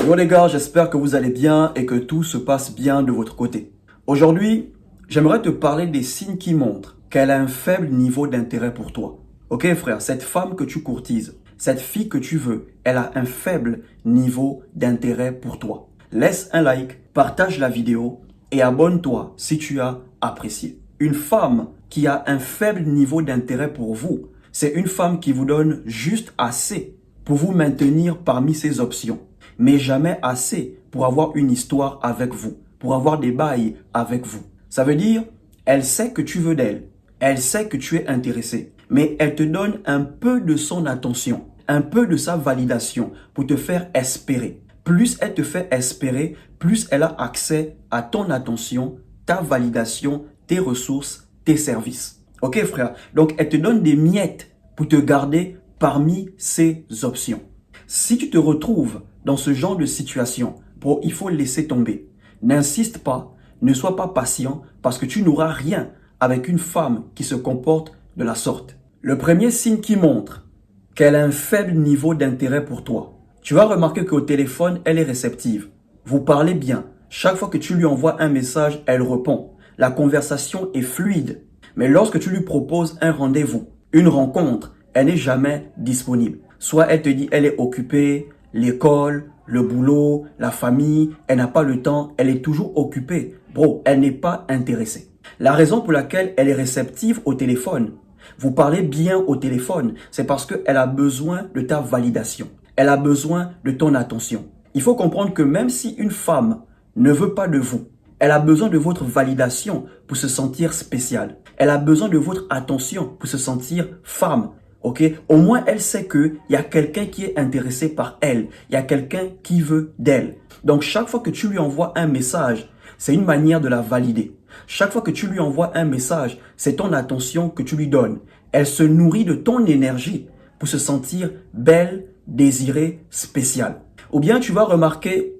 Yo les gars, j'espère que vous allez bien et que tout se passe bien de votre côté. Aujourd'hui, j'aimerais te parler des signes qui montrent qu'elle a un faible niveau d'intérêt pour toi. Ok frère, cette femme que tu courtises, cette fille que tu veux, elle a un faible niveau d'intérêt pour toi. Laisse un like, partage la vidéo et abonne-toi si tu as apprécié. Une femme qui a un faible niveau d'intérêt pour vous, c'est une femme qui vous donne juste assez pour vous maintenir parmi ses options, mais jamais assez pour avoir une histoire avec vous, pour avoir des bails avec vous. Ça veut dire, elle sait que tu veux d'elle, elle sait que tu es intéressé, mais elle te donne un peu de son attention, un peu de sa validation pour te faire espérer. Plus elle te fait espérer, plus elle a accès à ton attention, ta validation, tes ressources, tes services. Ok frère? Donc elle te donne des miettes pour te garder parmi ses options. Si tu te retrouves dans ce genre de situation, bro, il faut laisser tomber. N'insiste pas, ne sois pas patient parce que tu n'auras rien avec une femme qui se comporte de la sorte. Le premier signe qui montre qu'elle a un faible niveau d'intérêt pour toi, tu vas remarquer qu'au téléphone, elle est réceptive. Vous parlez bien. Chaque fois que tu lui envoies un message, elle répond. La conversation est fluide. Mais lorsque tu lui proposes un rendez-vous, une rencontre, elle n'est jamais disponible. Soit elle te dit elle est occupée, l'école, le boulot, la famille, elle n'a pas le temps, elle est toujours occupée. Bro, elle n'est pas intéressée. La raison pour laquelle elle est réceptive au téléphone, vous parlez bien au téléphone, c'est parce qu'elle a besoin de ta validation. Elle a besoin de ton attention. Il faut comprendre que même si une femme ne veut pas de vous, elle a besoin de votre validation pour se sentir spéciale. Elle a besoin de votre attention pour se sentir femme. Ok? Au moins, elle sait qu'il y a quelqu'un qui est intéressé par elle. Il y a quelqu'un qui veut d'elle. Donc, chaque fois que tu lui envoies un message, c'est une manière de la valider. Chaque fois que tu lui envoies un message, c'est ton attention que tu lui donnes. Elle se nourrit de ton énergie pour se sentir belle, désirée, spéciale. Ou bien tu vas remarquer,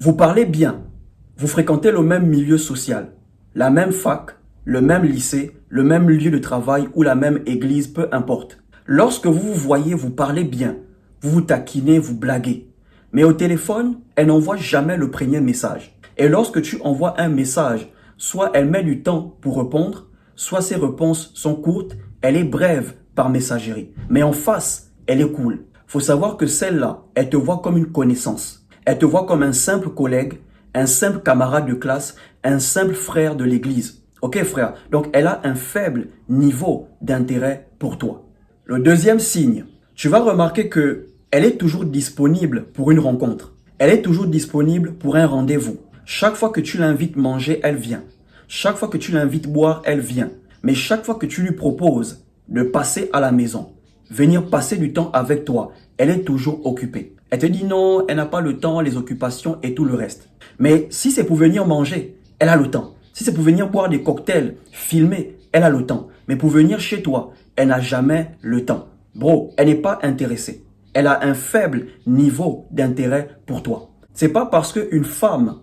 vous parlez bien, vous fréquentez le même milieu social, la même fac, le même lycée, le même lieu de travail ou la même église, peu importe. Lorsque vous vous voyez, vous parlez bien, vous vous taquinez, vous blaguez. Mais au téléphone, elle n'envoie jamais le premier message. Et lorsque tu envoies un message, soit elle met du temps pour répondre, soit ses réponses sont courtes, elle est brève par messagerie. Mais en face, elle est cool. Faut savoir que celle-là, elle te voit comme une connaissance. Elle te voit comme un simple collègue, un simple camarade de classe, un simple frère de l'église. Ok frère? Donc elle a un faible niveau d'intérêt pour toi. Le deuxième signe, tu vas remarquer que elle est toujours disponible pour une rencontre. Elle est toujours disponible pour un rendez-vous. Chaque fois que tu l'invites manger, elle vient. Chaque fois que tu l'invites boire, elle vient. Mais chaque fois que tu lui proposes de passer à la maison, venir passer du temps avec toi, elle est toujours occupée. Elle te dit non, elle n'a pas le temps, les occupations et tout le reste. Mais si c'est pour venir manger, elle a le temps. Si c'est pour venir boire des cocktails, filmer, elle a le temps. Mais pour venir chez toi, elle n'a jamais le temps. Bro, elle n'est pas intéressée. Elle a un faible niveau d'intérêt pour toi. C'est pas parce qu'une femme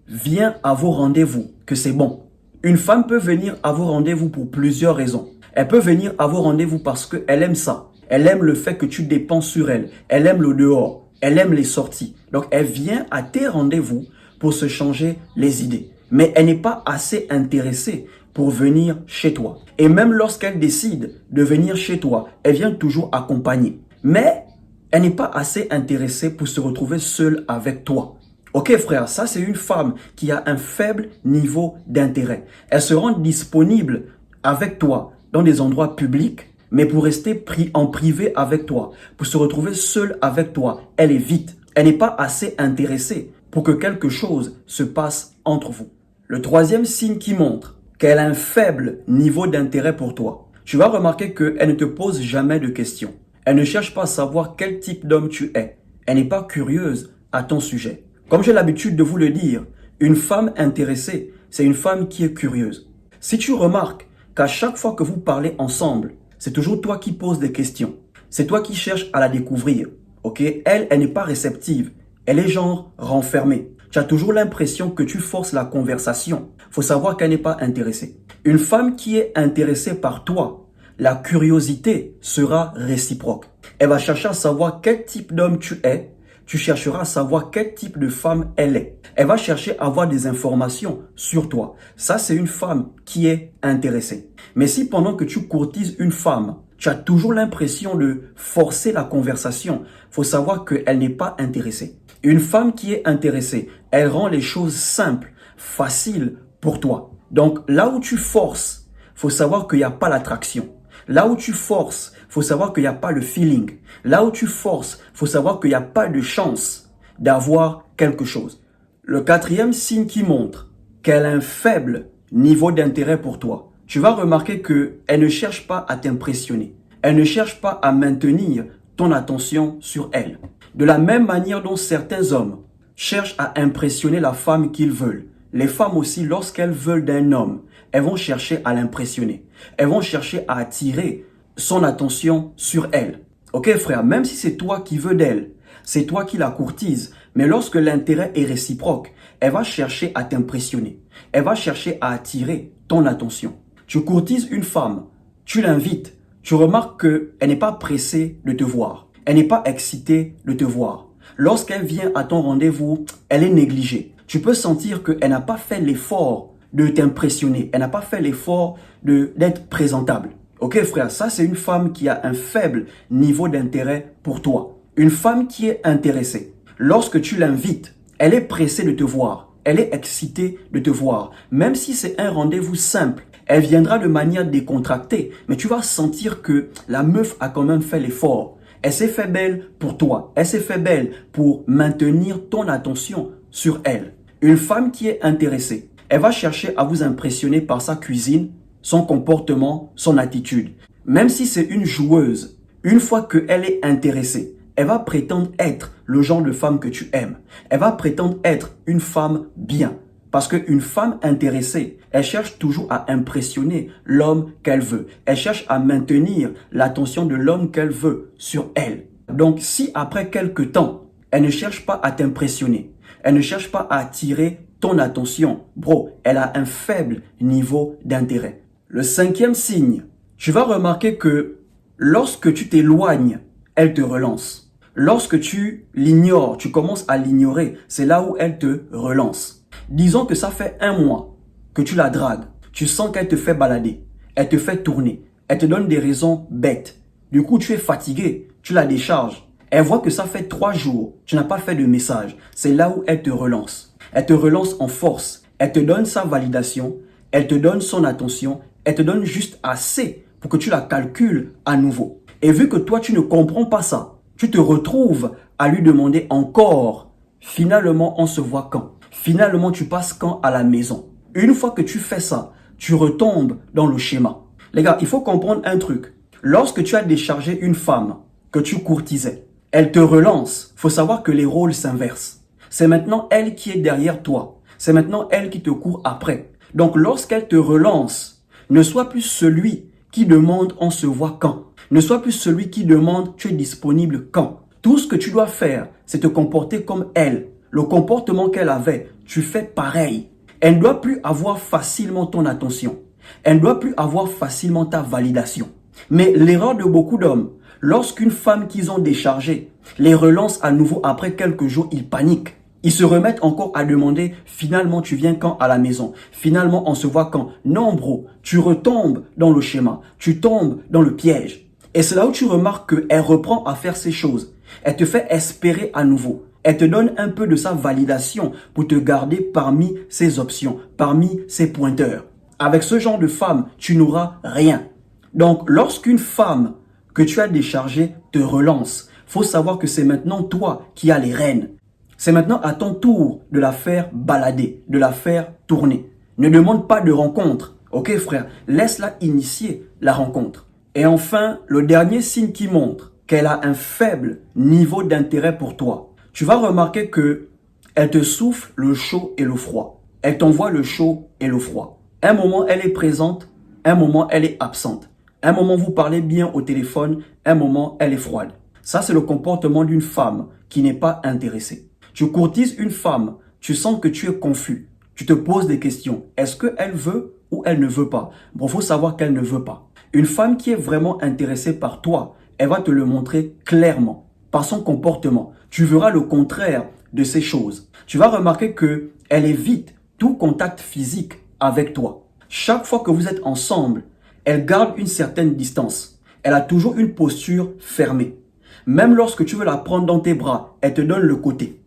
vient à vos rendez-vous que c'est bon. Une femme peut venir à vos rendez-vous pour plusieurs raisons. Elle peut venir à vos rendez-vous parce qu'elle aime ça. Elle aime le fait que tu dépenses sur elle. Elle aime le dehors. Elle aime les sorties. Donc, elle vient à tes rendez-vous pour se changer les idées. Mais elle n'est pas assez intéressée pour venir chez toi. Et même lorsqu'elle décide de venir chez toi, elle vient toujours accompagner. Mais elle n'est pas assez intéressée pour se retrouver seule avec toi. Ok frère, ça c'est une femme qui a un faible niveau d'intérêt. Elle se rend disponible avec toi dans des endroits publics, mais pour rester en privé avec toi, pour se retrouver seule avec toi, elle est vite. Elle n'est pas assez intéressée pour que quelque chose se passe entre vous. Le troisième signe qui montre qu'elle a un faible niveau d'intérêt pour toi, tu vas remarquer qu'elle ne te pose jamais de questions. Elle ne cherche pas à savoir quel type d'homme tu es. Elle n'est pas curieuse à ton sujet. Comme j'ai l'habitude de vous le dire, une femme intéressée, c'est une femme qui est curieuse. Si tu remarques qu'à chaque fois que vous parlez ensemble, c'est toujours toi qui poses des questions. C'est toi qui cherches à la découvrir. Ok? Elle n'est pas réceptive. Elle est genre renfermée. Tu as toujours l'impression que tu forces la conversation. Faut savoir qu'elle n'est pas intéressée. Une femme qui est intéressée par toi, la curiosité sera réciproque. Elle va chercher à savoir quel type d'homme tu es, Tu chercheras à savoir quel type de femme elle est. Elle va chercher à avoir des informations sur toi. Ça, c'est une femme qui est intéressée. Mais si pendant que tu courtises une femme, tu as toujours l'impression de forcer la conversation, faut savoir qu'elle n'est pas intéressée. Une femme qui est intéressée, elle rend les choses simples, faciles pour toi. Donc là où tu forces, faut savoir qu'il n'y a pas l'attraction. Là où tu forces, faut savoir qu'il n'y a pas le feeling. Là où tu forces, faut savoir qu'il n'y a pas de chance d'avoir quelque chose. Le quatrième signe qui montre qu'elle a un faible niveau d'intérêt pour toi, tu vas remarquer qu'elle ne cherche pas à t'impressionner. Elle ne cherche pas à maintenir ton attention sur elle. De la même manière dont certains hommes cherchent à impressionner la femme qu'ils veulent, les femmes aussi, lorsqu'elles veulent d'un homme, elles vont chercher à l'impressionner. Elles vont chercher à attirer son attention sur elle. Ok frère, même si c'est toi qui veux d'elle, c'est toi qui la courtise, mais lorsque l'intérêt est réciproque, elle va chercher à t'impressionner. Elle va chercher à attirer ton attention. Tu courtises une femme, tu l'invites, tu remarques qu'elle n'est pas pressée de te voir. Elle n'est pas excitée de te voir. Lorsqu'elle vient à ton rendez-vous, elle est négligée. Tu peux sentir qu'elle n'a pas fait l'effort de t'impressionner. Elle n'a pas fait l'effort d'être présentable. Ok frère, ça c'est une femme qui a un faible niveau d'intérêt pour toi. Une femme qui est intéressée. Lorsque tu l'invites, elle est pressée de te voir. Elle est excitée de te voir. Même si c'est un rendez-vous simple, elle viendra de manière décontractée. Mais tu vas sentir que la meuf a quand même fait l'effort. Elle s'est fait belle pour toi. Elle s'est fait belle pour maintenir ton attention sur elle. Une femme qui est intéressée, elle va chercher à vous impressionner par sa cuisine, son comportement, son attitude. Même si c'est une joueuse, une fois qu'elle est intéressée, elle va prétendre être le genre de femme que tu aimes. Elle va prétendre être une femme bien. Parce qu'une femme intéressée, elle cherche toujours à impressionner l'homme qu'elle veut. Elle cherche à maintenir l'attention de l'homme qu'elle veut sur elle. Donc si après quelques temps, elle ne cherche pas à t'impressionner, elle ne cherche pas à attirer ton attention, bro, elle a un faible niveau d'intérêt. Le cinquième signe, tu vas remarquer que lorsque tu t'éloignes, elle te relance. Lorsque tu l'ignores, tu commences à l'ignorer, c'est là où elle te relance. Disons que ça fait 1 mois que tu la dragues. Tu sens qu'elle te fait balader. Elle te fait tourner. Elle te donne des raisons bêtes. Du coup, tu es fatigué. Tu la décharges. Elle voit que ça fait 3 jours. Tu n'as pas fait de message. C'est là où elle te relance. Elle te relance en force. Elle te donne sa validation. Elle te donne son attention. Elle te donne juste assez pour que tu la calcules à nouveau. Et vu que toi, tu ne comprends pas ça, tu te retrouves à lui demander encore. Finalement, on se voit quand? Finalement, tu passes quand à la maison? Une fois que tu fais ça, tu retombes dans le schéma. Les gars, il faut comprendre un truc. Lorsque tu as déchargé une femme que tu courtisais, elle te relance. Il faut savoir que les rôles s'inversent. C'est maintenant elle qui est derrière toi. C'est maintenant elle qui te court après. Donc, lorsqu'elle te relance, ne sois plus celui qui demande on se voit quand. Ne sois plus celui qui demande tu es disponible quand. Tout ce que tu dois faire, c'est te comporter comme elle. Le comportement qu'elle avait, tu fais pareil. Elle ne doit plus avoir facilement ton attention. Elle ne doit plus avoir facilement ta validation. Mais l'erreur de beaucoup d'hommes, lorsqu'une femme qu'ils ont déchargée les relance à nouveau après quelques jours, ils paniquent. Ils se remettent encore à demander finalement tu viens quand à la maison? Finalement on se voit quand? Non bro, tu retombes dans le schéma. Tu tombes dans le piège. Et c'est là où tu remarques qu'elle reprend à faire ces choses. Elle te fait espérer à nouveau. Elle te donne un peu de sa validation pour te garder parmi ses options, parmi ses pointeurs. Avec ce genre de femme, tu n'auras rien. Donc, lorsqu'une femme que tu as déchargée te relance, faut savoir que c'est maintenant toi qui as les rênes. C'est maintenant à ton tour de la faire balader, de la faire tourner. Ne demande pas de rencontre. Ok frère, laisse-la initier la rencontre. Et enfin, le dernier signe qui montre qu'elle a un faible niveau d'intérêt pour toi. Tu vas remarquer que elle te souffle le chaud et le froid. Elle t'envoie le chaud et le froid. Un moment, elle est présente. Un moment, elle est absente. Un moment, vous parlez bien au téléphone. Un moment, elle est froide. Ça, c'est le comportement d'une femme qui n'est pas intéressée. Tu courtises une femme. Tu sens que tu es confus. Tu te poses des questions. Est-ce qu'elle veut ou elle ne veut pas? Bon, il faut savoir qu'elle ne veut pas. Une femme qui est vraiment intéressée par toi, elle va te le montrer clairement, par son comportement. tu verras le contraire de ces choses. Tu vas remarquer que elle évite tout contact physique avec toi. Chaque fois que vous êtes ensemble, elle garde une certaine distance. Elle a toujours une posture fermée. Même lorsque tu veux la prendre dans tes bras, elle te donne le côté.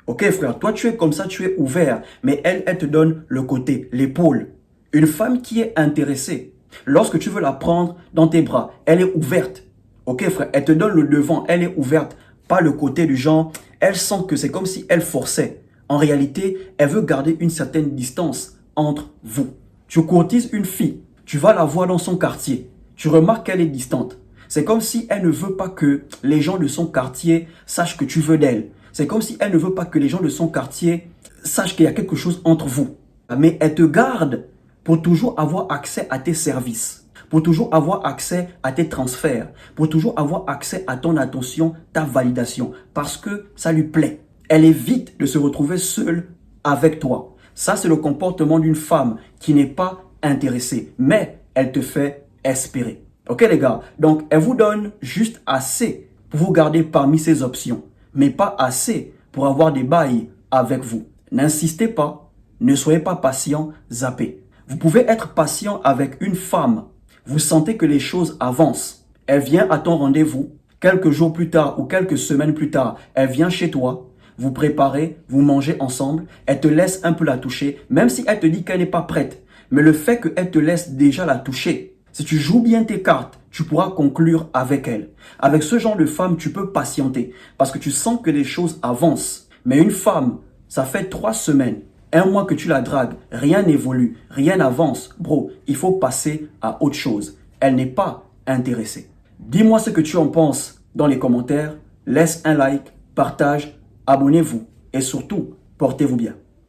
Ok frère, toi tu es comme ça, tu es ouvert, mais elle te donne le côté, l'épaule. Une femme qui est intéressée, lorsque tu veux la prendre dans tes bras, elle est ouverte. Ok frère, elle te donne le devant, elle est ouverte, pas le côté du genre, elle sent que c'est comme si elle forçait. En réalité, elle veut garder une certaine distance entre vous. Tu courtises une fille, tu vas la voir dans son quartier, tu remarques qu'elle est distante. C'est comme si elle ne veut pas que les gens de son quartier sachent que tu veux d'elle. C'est comme si elle ne veut pas que les gens de son quartier sachent qu'il y a quelque chose entre vous. Mais elle te garde pour toujours avoir accès à tes services, pour toujours avoir accès à tes transferts, pour toujours avoir accès à ton attention, ta validation, parce que ça lui plaît. Elle évite de se retrouver seule avec toi. Ça, c'est le comportement d'une femme qui n'est pas intéressée, mais elle te fait espérer. Ok les gars, donc elle vous donne juste assez pour vous garder parmi ses options, mais pas assez pour avoir des bails avec vous. N'insistez pas, ne soyez pas patient, zappez. Vous pouvez être patient avec une femme. Vous sentez que les choses avancent. Elle vient à ton rendez-vous. Quelques jours plus tard ou quelques semaines plus tard, elle vient chez toi. Vous préparez, vous mangez ensemble. Elle te laisse un peu la toucher, même si elle te dit qu'elle n'est pas prête. Mais le fait qu'elle te laisse déjà la toucher, si tu joues bien tes cartes, tu pourras conclure avec elle. Avec ce genre de femme, tu peux patienter parce que tu sens que les choses avancent. Mais une femme, ça fait 3 semaines, 1 mois que tu la dragues, rien n'évolue, rien n'avance. Bro, il faut passer à autre chose. Elle n'est pas intéressée. Dis-moi ce que tu en penses dans les commentaires. Laisse un like, partage, abonnez-vous et surtout, portez-vous bien.